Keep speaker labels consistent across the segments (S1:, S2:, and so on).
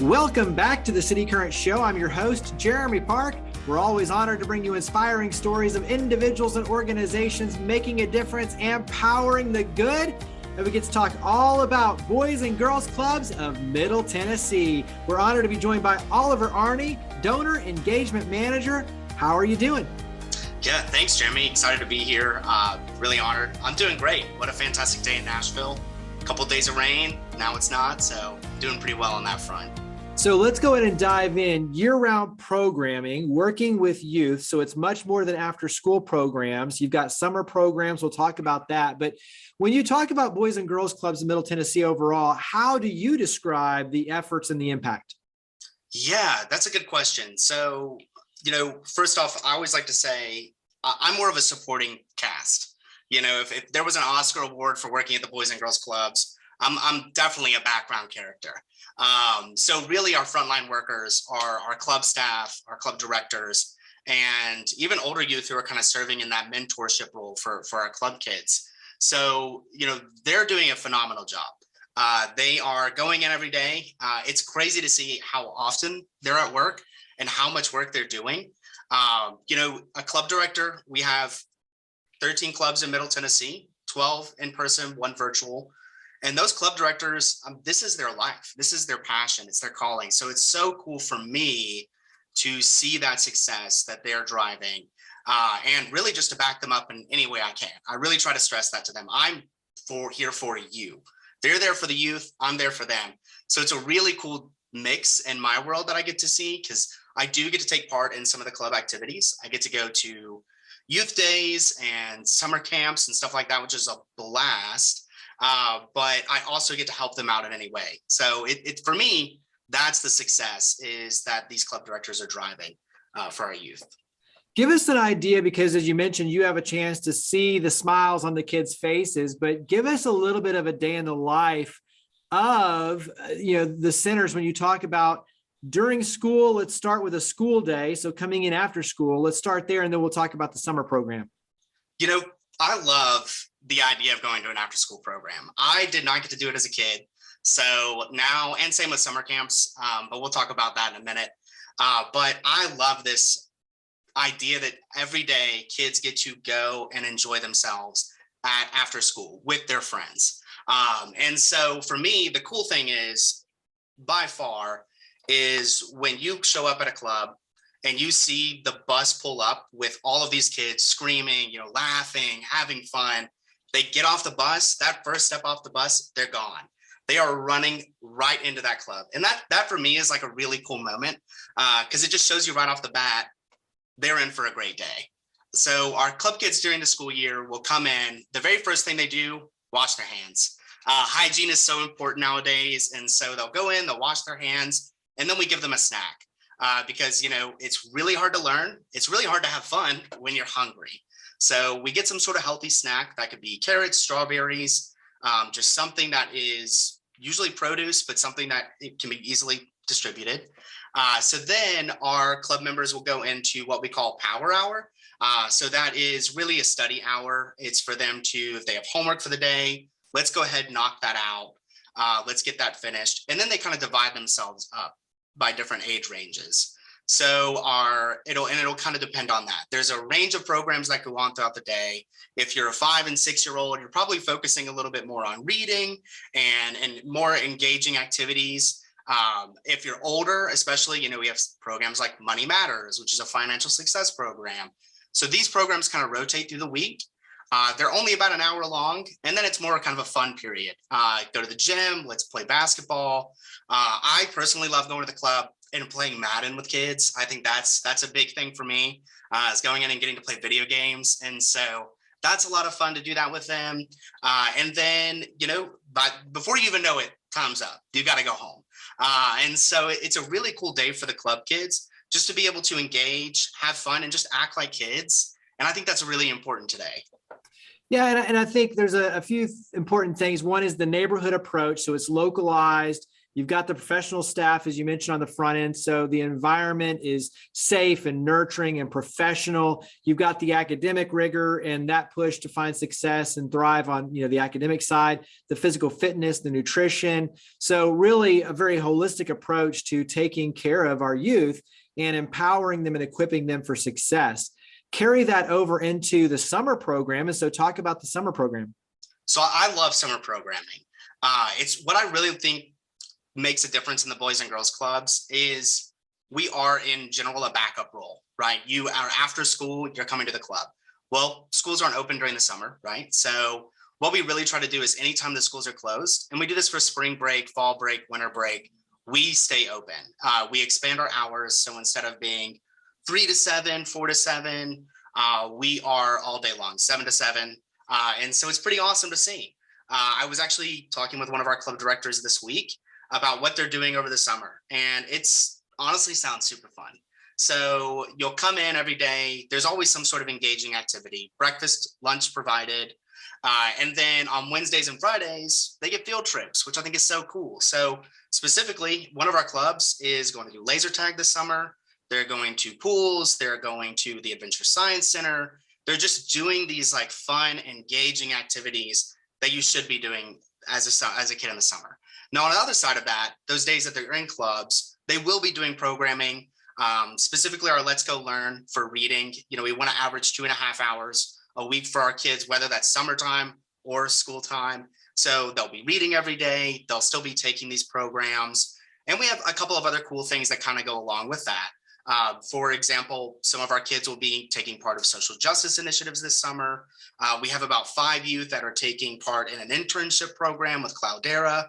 S1: Welcome back to the City Current Show. I'm your host, Jeremy Park. We're always honored to bring you inspiring stories of individuals and organizations making a difference and powering the good. And we get to talk all about Boys and Girls Clubs of Middle Tennessee. We're honored to be joined by Oliver Arney, Donor Engagement Manager. How are you doing?
S2: Yeah, thanks, Jeremy. Excited to be here. Really honored. I'm doing great. What a fantastic day in Nashville. A couple of days of rain. Now it's not, so doing pretty well on that front.
S1: So let's go ahead and dive in. Year-round programming, working with youth. So it's much more than after-school programs. You've got summer programs. We'll talk about that. But when you talk about Boys and Girls Clubs in Middle Tennessee overall, how do you describe the efforts and the impact?
S2: Yeah, that's a good question. So, first off, I always like to say I'm more of a supporting cast. If there was an Oscar award for working at the Boys and Girls Clubs, I'm definitely a background character. So really our frontline workers are our club staff, our club directors, and even older youth who are kind of serving in that mentorship role for our club kids. So, they're doing a phenomenal job. They are going in every day. It's crazy to see how often they're at work and how much work they're doing. A club director, we have 13 clubs in Middle Tennessee, 12 in person, 1 virtual. And those club directors, this is their life. This is their passion. It's their calling. So it's so cool for me to see that success that they're driving and really just to back them up in any way I can. I really try to stress that to them. I'm here for you. They're there for the youth. I'm there for them. So it's a really cool mix in my world that I get to see because I do get to take part in some of the club activities. I get to go to youth days and summer camps and stuff like that, which is a blast. But I also get to help them out in any way. So it for me, that's the success is that these club directors are driving for our youth.
S1: Give us an idea, because as you mentioned, you have a chance to see the smiles on the kids' faces, but give us a little bit of a day in the life of, the centers. When you talk about during school, let's start with a school day. So coming in after school, let's start there. And then we'll talk about the summer program.
S2: I love the idea of going to an after school program. I did not get to do it as a kid. So now, and same with summer camps, but we'll talk about that in a minute. But I love this idea that every day kids get to go and enjoy themselves at after school with their friends. And so for me, the cool thing is by far is when you show up at a club and you see the bus pull up with all of these kids screaming, laughing, having fun. They get off the bus, that first step off the bus, they're gone. They are running right into that club. And that for me is like a really cool moment because it just shows you right off the bat, they're in for a great day. So our club kids during the school year will come in. The very first thing they do, wash their hands. Hygiene is so important nowadays. And so they'll go in, they'll wash their hands, and then we give them a snack. Because, it's really hard to learn. It's really hard to have fun when you're hungry. So we get some sort of healthy snack that could be carrots, strawberries, just something that is usually produce, but something that it can be easily distributed. So then our club members will go into what we call power hour. So that is really a study hour. It's for them to, if they have homework for the day, let's go ahead and knock that out. Let's get that finished. And then they kind of divide themselves up by different age ranges. So it'll kind of depend on that. There's a range of programs that go on throughout the day. If you're a 5 and 6 year old, you're probably focusing a little bit more on reading and more engaging activities. If you're older, especially, we have programs like Money Matters, which is a financial success program. So these programs kind of rotate through the week. They're only about an hour long, and then it's more kind of a fun period. Go to the gym, let's play basketball. I personally love going to the club and playing Madden with kids. I think that's a big thing for me, is going in and getting to play video games. And so that's a lot of fun to do that with them. And then, but before you even know it, time's up. You got to go home. And so it's a really cool day for the club kids just to be able to engage, have fun, and just act like kids. And I think that's really important today.
S1: Yeah, and I think there's a few important things. One is the neighborhood approach. So it's localized. You've got the professional staff, as you mentioned, on the front end. So the environment is safe and nurturing and professional. You've got the academic rigor and that push to find success and thrive on, the academic side, the physical fitness, the nutrition. So really a very holistic approach to taking care of our youth and empowering them and equipping them for success. Carry that over into the summer program. And so talk about the summer program.
S2: So I love summer programming. It's what I really think makes a difference in the Boys and Girls Clubs is we are in general a backup role, right? You are after school, you're coming to the club. Well, schools aren't open during the summer, right? So what we really try to do is anytime the schools are closed, and we do this for spring break, fall break, winter break, we stay open. We expand our hours. So instead of being 3 to 7, 4 to 7, we are all day long, 7 to 7. And so it's pretty awesome to see. I was actually talking with one of our club directors this week about what they're doing over the summer. And it's honestly sounds super fun. So you'll come in every day. There's always some sort of engaging activity, breakfast, lunch provided. And then on Wednesdays and Fridays, they get field trips, which I think is so cool. So specifically, one of our clubs is going to do laser tag this summer. They're going to pools. They're going to the Adventure Science Center. They're just doing these like fun, engaging activities that you should be doing as a kid in the summer. Now, on the other side of that, those days that they're in clubs, they will be doing programming, specifically our Let's Go Learn for reading. We want to average 2.5 hours a week for our kids, whether that's summertime or school time. So they'll be reading every day. They'll still be taking these programs. And we have a couple of other cool things that kind of go along with that. For example, some of our kids will be taking part of social justice initiatives this summer. We have about 5 youth that are taking part in an internship program with Cloudera.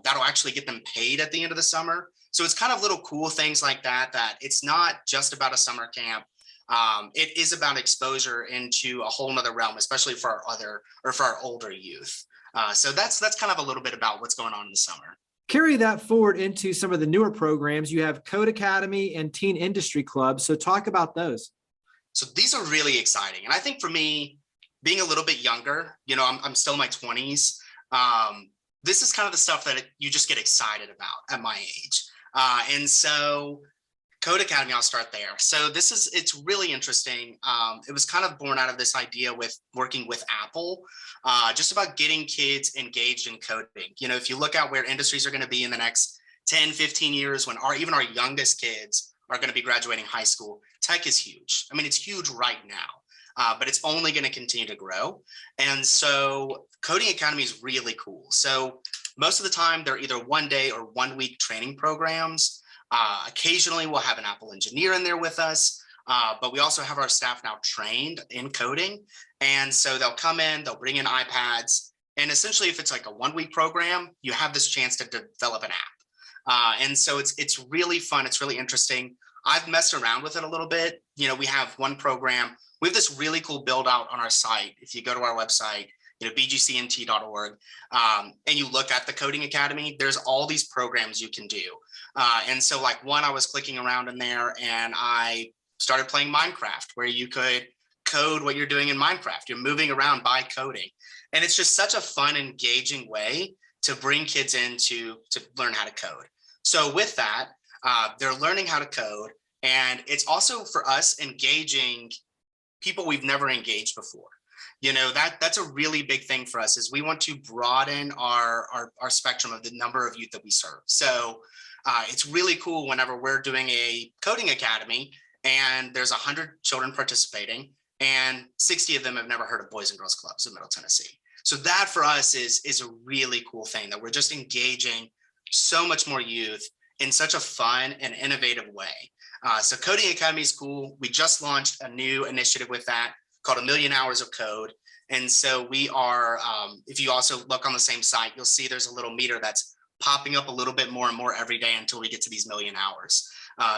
S2: That'll actually get them paid at the end of the summer. So it's kind of little cool things like that, that it's not just about a summer camp. It is about exposure into a whole nother realm, especially for our older youth. So that's kind of a little bit about what's going on in the summer.
S1: Carry that forward into some of the newer programs. You have Code Academy and Teen Industry Club. So talk about those.
S2: So these are really exciting. And I think for me, being a little bit younger, I'm still in my 20s. This is kind of the stuff that you just get excited about at my age. And so Code Academy, I'll start there. So it's really interesting. It was kind of born out of this idea with working with Apple, just about getting kids engaged in coding. If you look at where industries are going to be in the next 10, 15 years, when even our youngest kids are going to be graduating high school, tech is huge. I mean, it's huge right now, but it's only going to continue to grow. And so Coding Academy is really cool. So most of the time, they're either 1 day or 1 week training programs. Occasionally we'll have an Apple engineer in there with us, but we also have our staff now trained in coding. And so they'll come in, they'll bring in iPads, and essentially if it's like a 1 week program, you have this chance to develop an app. And so it's really fun. It's really interesting. I've messed around with it a little bit. We have one program. We have this really cool build out on our site. If you go to our website, bgcnt.org, and you look at the Coding Academy, there's all these programs you can do. And so like I was clicking around in there and I started playing Minecraft, where you could code what you're doing in Minecraft. You're moving around by coding. And it's just such a fun, engaging way to bring kids in to learn how to code. So with that, they're learning how to code. And it's also for us engaging people we've never engaged before. That's a really big thing for us, is we want to broaden our spectrum of the number of youth that we serve. So it's really cool whenever we're doing a coding academy and there's 100 children participating and 60 of them have never heard of Boys and Girls Clubs in Middle Tennessee. So that for us is a really cool thing, that we're just engaging so much more youth in such a fun and innovative way. So Coding Academy is cool. We just launched a new initiative with that called 1,000,000 Hours of Code. And so we are, if you also look on the same site, you'll see there's a little meter that's popping up a little bit more and more every day until we get to these 1,000,000 hours.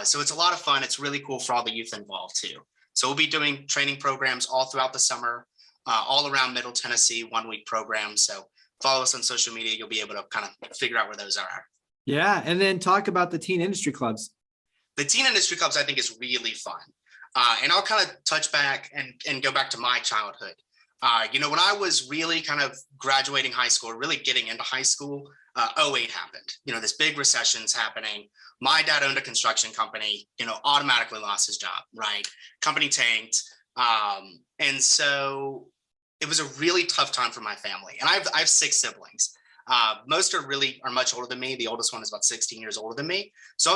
S2: So it's a lot of fun. It's really cool for all the youth involved too. So we'll be doing training programs all throughout the summer, all around Middle Tennessee, 1 week programs. So follow us on social media. You'll be able to kind of figure out where those are.
S1: Yeah. And then talk about the Teen Industry Clubs.
S2: The Teen Industry Clubs, I think, is really fun. And I'll kind of touch back and go back to my childhood. When I was really kind of graduating high school, really getting into high school, '08 happened. This big recession's happening. My dad owned a construction company, automatically lost his job, right? Company tanked. And so it was a really tough time for my family. And I have 6 siblings. Most are much older than me. The oldest one is about 16 years older than me. So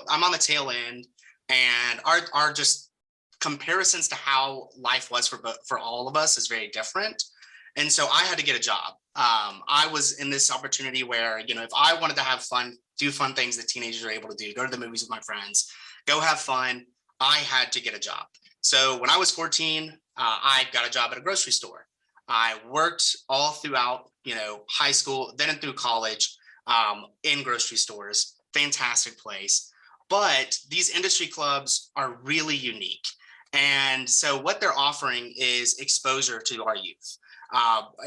S2: I'm on the tail end, and our just comparisons to how life was for all of us is very different. And so I had to get a job. I was in this opportunity where, if I wanted to have fun, do fun things that teenagers are able to do, go to the movies with my friends, go have fun, I had to get a job. So when I was 14, I got a job at a grocery store. I worked all throughout, high school, then and through college, in grocery stores. Fantastic place. But these industry clubs are really unique. And so what they're offering is exposure to our youth.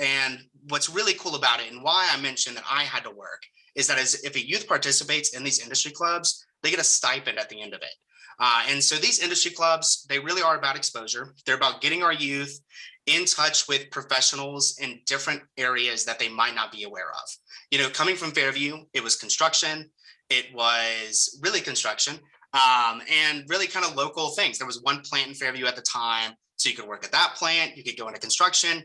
S2: And what's really cool about it, and why I mentioned that I had to work, is that if a youth participates in these industry clubs, they get a stipend at the end of it. And so these industry clubs, they really are about exposure. They're about getting our youth in touch with professionals in different areas that they might not be aware of. Coming from Fairview, it was construction. It was really construction, and really kind of local things. There was one plant in Fairview at the time, so you could work at that plant, you could go into construction,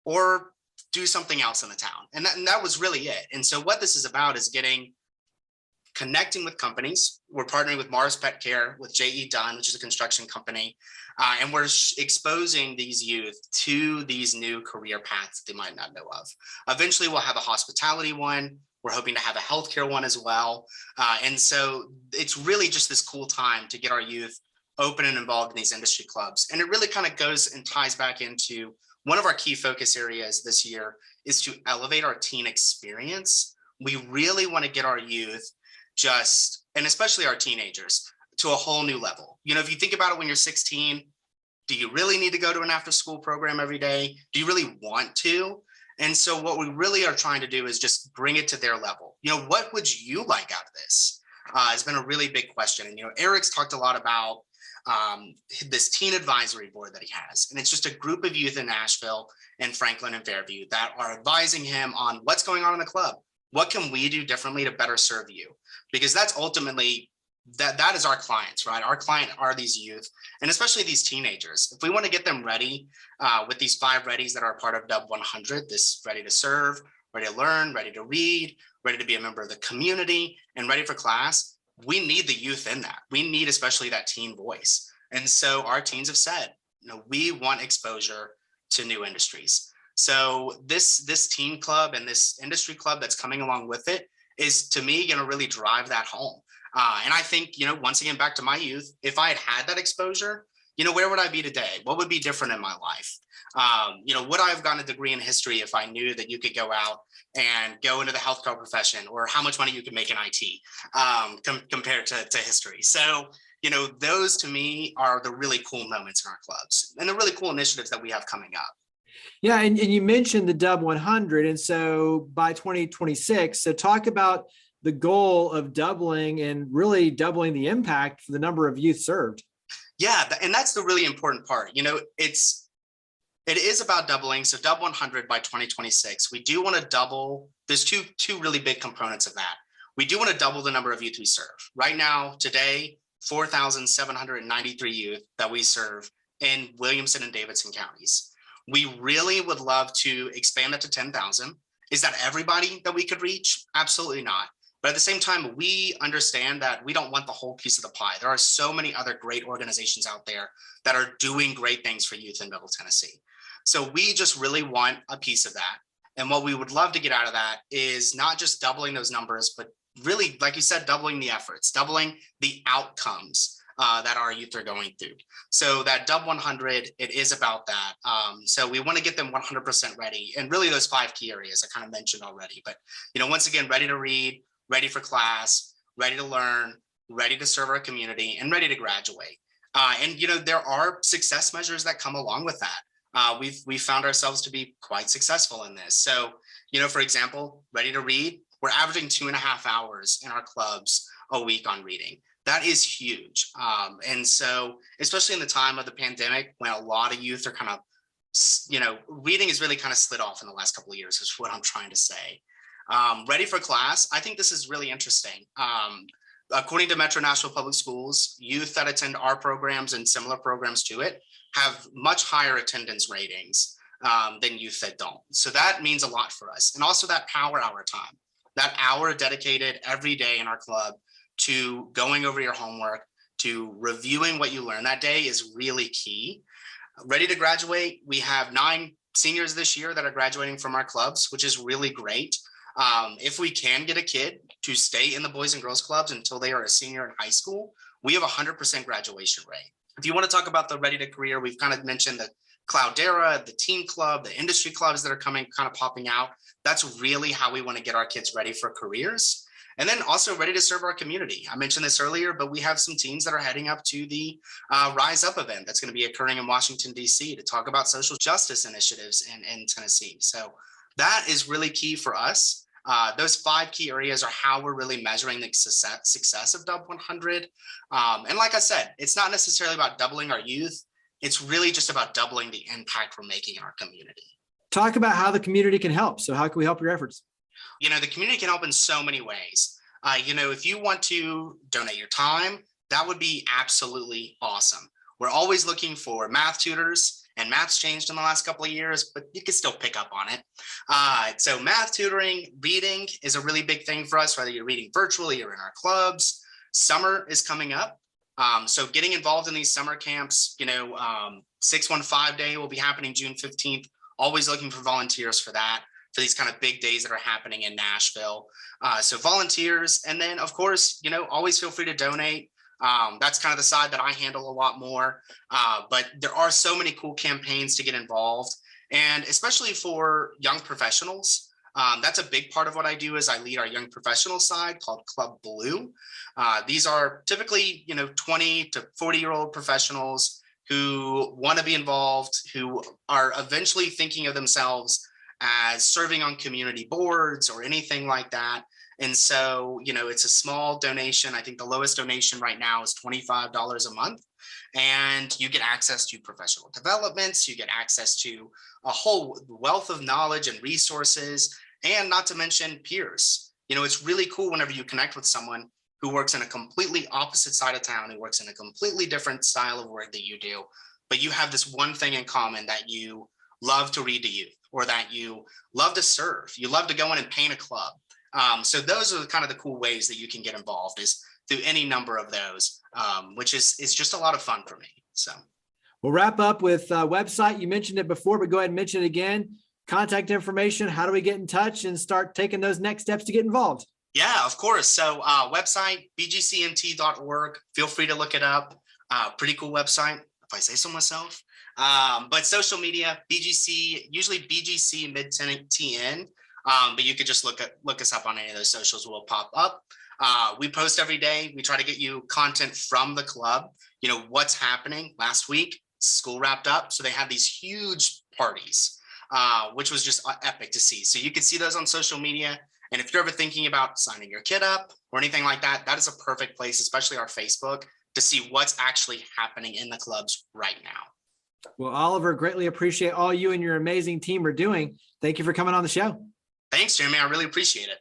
S2: or do something else in the town. And that was really it. And so what this is about is connecting with companies. We're partnering with Mars Pet Care, with J.E. Dunn, which is a construction company. And we're exposing these youth to these new career paths they might not know of. Eventually, we'll have a hospitality one. We're hoping to have a healthcare one as well. And so it's really just this cool time to get our youth open and involved in these industry clubs. And it really kind of goes and ties back into one of our key focus areas this year is to elevate our teen experience. We really want to get our youth and especially our teenagers, to a whole new level. If you think about it, when you're 16, do you really need to go to an after school program every day? Do you really want to? And so what we really are trying to do is just bring it to their level. What would you like out of this? It's been a really big question. And, Eric's talked a lot about this teen advisory board that he has. And it's just a group of youth in Nashville and Franklin and Fairview that are advising him on what's going on in the club. What can we do differently to better serve you? Because that's ultimately, that is our clients, right? Our client are these youth, and especially these teenagers. If we want to get them ready with these 5 readies that are part of Dub 100, this ready to serve, ready to learn, ready to read, ready to be a member of the community, and ready for class, we need the youth in that. We need especially that teen voice. And so our teens have said, we want exposure to new industries. So this teen club and this industry club that's coming along with it is, to me, going to really drive that home. And I think, once again, back to my youth, if I had that exposure, where would I be today? What would be different in my life? Would I have gotten a degree in history if I knew that you could go out and go into the healthcare profession, or how much money you could make in IT compared to history? So, those to me are the really cool moments in our clubs and the really cool initiatives that we have coming up.
S1: Yeah, and you mentioned the Dub 100, and so by 2026, so talk about the goal of doubling and really doubling the impact for the number of youth served.
S2: Yeah, and that's the really important part. It is about doubling. So Dub 100 by 2026, we do want to double. There's two really big components of that. We do want to double the number of youth we serve. Right now, today, 4,793 youth that we serve in Williamson and Davidson counties. We really would love to expand that to 10,000. Is that everybody that we could reach? Absolutely not. But at the same time, we understand that we don't want the whole piece of the pie. There are so many other great organizations out there that are doing great things for youth in Middle Tennessee. So we just really want a piece of that. And what we would love to get out of that is not just doubling those numbers, but really, like you said, doubling the efforts, doubling the outcomes that our youth are going through. So that Dub 100, it is about that. So we want to get them 100% ready. And really those 5 key areas I kind of mentioned already. But, once again, ready to read, ready for class, ready to learn, ready to serve our community, and ready to graduate. And there are success measures that come along with that. We've found ourselves to be quite successful in this. So, for example, ready to read, we're averaging 2.5 hours in our clubs a week on reading. That is huge. And so, especially in the time of the pandemic, when a lot of youth are kind of reading has really kind of slid off in the last couple of years, is what I'm trying to say. Ready for class. I think this is really interesting. According to Metro Nashville Public Schools, youth that attend our programs and similar programs to it have much higher attendance ratings than youth that don't. So that means a lot for us. And also that power hour time, that hour dedicated every day in our club to going over your homework, to reviewing what you learned that day is really key. Ready to graduate. We have 9 seniors this year that are graduating from our clubs, which is really great. If we can get a kid to stay in the Boys and Girls Clubs until they are a senior in high school, we have a 100% graduation rate. If you want to talk about the Ready to Career, we've kind of mentioned the Cloudera, the Team Club, the industry clubs that are kind of popping out. That's really how we want to get our kids ready for careers. And then also ready to serve our community. I mentioned this earlier, but we have some teams that are heading up to the Rise Up event that's going to be occurring in Washington, D.C. to talk about social justice initiatives in Tennessee. So that is really key for us. Those 5 key areas are how we're really measuring the success of Dub 100. And like I said, it's not necessarily about doubling our youth. It's really just about doubling the impact we're making in our community.
S1: Talk about how the community can help. So how can we help your efforts?
S2: The community can help in so many ways. If you want to donate your time, that would be absolutely awesome. We're always looking for math tutors, and math's changed in the last couple of years, but you can still pick up on it. So math tutoring, reading is a really big thing for us, whether you're reading virtually or in our clubs. Summer is coming up. So getting involved in these summer camps, 615 Day will be happening June 15th. Always looking for volunteers for that, for these kind of big days that are happening in Nashville. So volunteers, and then of course, always feel free to donate. That's kind of the side that I handle a lot more. But there are so many cool campaigns to get involved, and especially for young professionals. That's a big part of what I do. Is I lead our young professional side called Club Blue. These are typically 20 to 40-year-old professionals who want to be involved, who are eventually thinking of themselves as serving on community boards or anything like that. And so, it's a small donation. I think the lowest donation right now is $25 a month. And you get access to professional developments. You get access to a whole wealth of knowledge and resources, and not to mention peers. It's really cool whenever you connect with someone who works in a completely opposite side of town, who works in a completely different style of work that you do, but you have this one thing in common, that you love to read to youth, or that you love to serve. You love to go in and paint a club. So those are kind of the cool ways that you can get involved, is through any number of those, which is just a lot of fun for me. So
S1: we'll wrap up with a website. You mentioned it before, but go ahead and mention it again. Contact information. How do we get in touch and start taking those next steps to get involved?
S2: Yeah, of course. So website, bgcmt.org. Feel free to look it up. Pretty cool website, if I say so myself. But social media, BGC, usually BGC mid-TN. But you could just look us up on any of those socials. Will pop up. We post every day. We try to get you content from the club. What's happening. Last week, school wrapped up, so they had these huge parties, which was just epic to see. So you can see those on social media. And if you're ever thinking about signing your kid up or anything like that, that is a perfect place, especially our Facebook, to see what's actually happening in the clubs right now.
S1: Well, Oliver, greatly appreciate all you and your amazing team are doing. Thank you for coming on the show.
S2: Thanks, Jeremy. I really appreciate it.